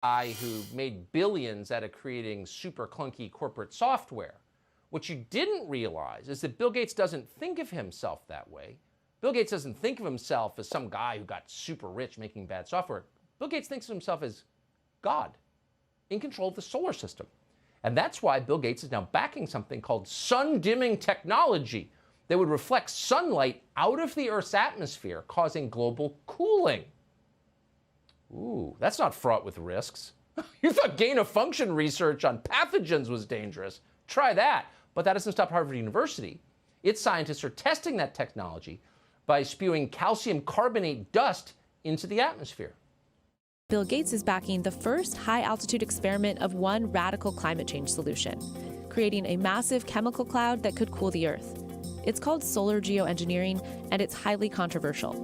guy who made billions out of creating super clunky corporate software. What you didn't realize is that Bill Gates doesn't think of himself that way. Bill Gates doesn't think of himself as some guy who got super rich making bad software. Bill Gates thinks of himself as God in control of the solar system. And that's why Bill Gates is now backing something called sun-dimming technology that would reflect sunlight out of the Earth's atmosphere, causing global cooling. Ooh, that's not fraught with risks. You thought gain-of-function research on pathogens was dangerous. Try that. But that doesn't stop Harvard University. Its scientists are testing that technology by spewing calcium carbonate dust into the atmosphere. Bill Gates is backing the first high-altitude experiment of one radical climate change solution, creating a massive chemical cloud that could cool the Earth. It's called solar geoengineering, and it's highly controversial.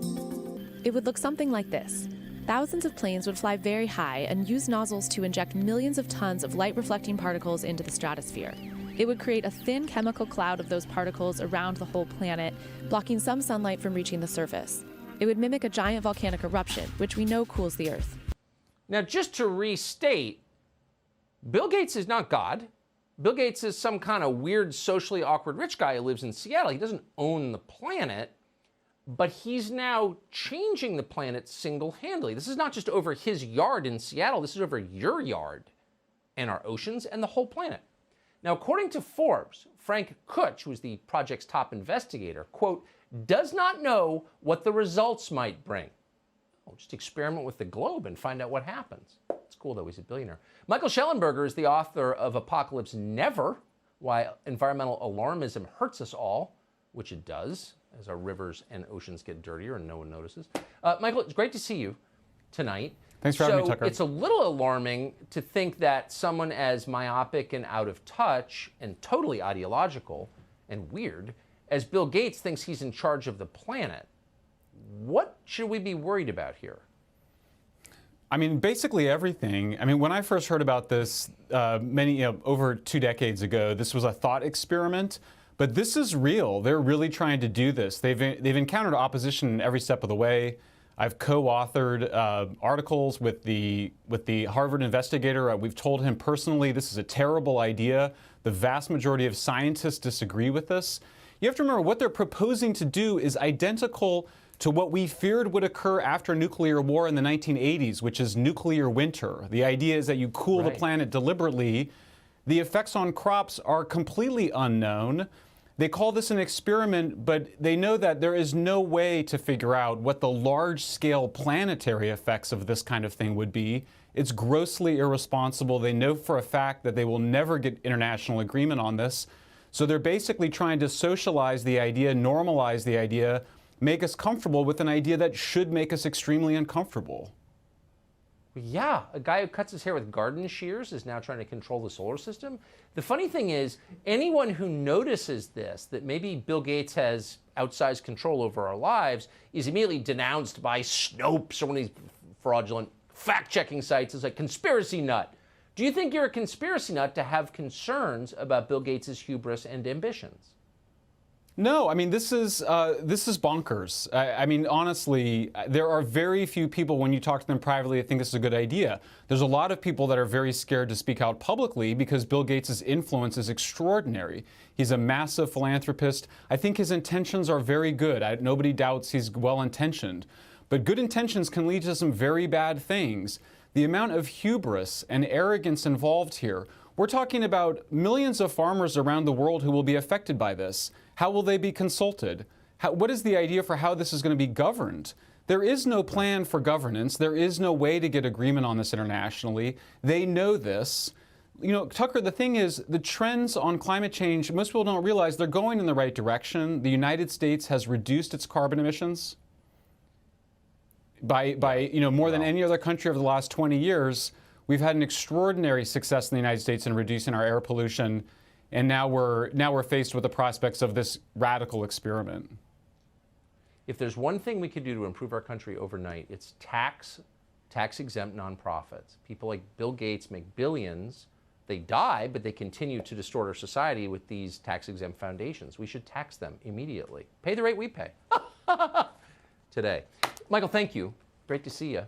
It would look something like this. Thousands of planes would fly very high and use nozzles to inject millions of tons of light-reflecting particles into the stratosphere. It would create a thin chemical cloud of those particles around the whole planet, blocking some sunlight from reaching the surface. It would mimic a giant volcanic eruption, which we know cools the Earth. Now, just to restate, Bill Gates is not God. Bill Gates is some kind of weird, socially awkward rich guy who lives in Seattle. He doesn't own the planet, but he's now changing the planet single-handedly. This is not just over his yard in Seattle. This is over your yard and our oceans and the whole planet. Now, according to Forbes, Frank Kutch, who is the project's top investigator, quote, does not know what the results might bring. Oh, just experiment with the globe and find out what happens. It's cool, though. He's a billionaire. Michael Schellenberger is the author of Apocalypse Never, Why Environmental Alarmism Hurts Us All, which it does, as our rivers and oceans get dirtier and no one notices. Michael, it's great to see you tonight. Thanks for having me, Tucker. It's a little alarming to think that someone as myopic and out of touch and totally ideological and weird as Bill Gates thinks he's in charge of the planet. What should we be worried about here? I mean, basically everything. I mean, when I first heard about this over 2 decades ago, this was a thought experiment. But this is real. They're really trying to do this. They've encountered opposition every step of the way. I've co-authored articles with the Harvard investigator. We've told him personally this is a terrible idea. The vast majority of scientists disagree with this. You have to remember what they're proposing to do is identical to what we feared would occur after nuclear war in the 1980s, which is nuclear winter. The idea is that you cool the planet deliberately. The effects on crops are completely unknown. They call this an experiment, but they know that there is no way to figure out what the large-scale planetary effects of this kind of thing would be. It's grossly irresponsible. They know for a fact that they will never get international agreement on this. So they're basically trying to socialize the idea, normalize the idea, make us comfortable with an idea that should make us extremely uncomfortable. Yeah, a guy who cuts his hair with garden shears is now trying to control the solar system. The funny thing is, anyone who notices this, that maybe Bill Gates has outsized control over our lives, is immediately denounced by Snopes or one of these fraudulent fact-checking sites as a conspiracy nut. Do you think you're a conspiracy nut to have concerns about Bill Gates' hubris and ambitions? No, I mean, this is bonkers. I mean, honestly, there are very few people, when you talk to them privately, that think this is a good idea. There's a lot of people that are very scared to speak out publicly because Bill Gates' influence is extraordinary. He's a massive philanthropist. I think his intentions are very good. Nobody doubts he's well-intentioned. But good intentions can lead to some very bad things. The amount of hubris and arrogance involved here. We're talking about millions of farmers around the world who will be affected by this. How will they be consulted? What is the idea for how this is going to be governed? There is no plan for governance. There is no way to get agreement on this internationally. They know this. You know, Tucker, the thing is, the trends on climate change, most people don't realize they're going in the right direction. The United States has reduced its carbon emissions by more than any other country over the last 20 years. We've had an extraordinary success in the United States in reducing our air pollution, and now we're faced with the prospects of this radical experiment. If there's one thing we could do to improve our country overnight, it's tax-exempt nonprofits. People like Bill Gates make billions. They die, but they continue to distort our society with these tax-exempt foundations. We should tax them immediately. Pay the rate we pay today. Michael, thank you. Great to see you.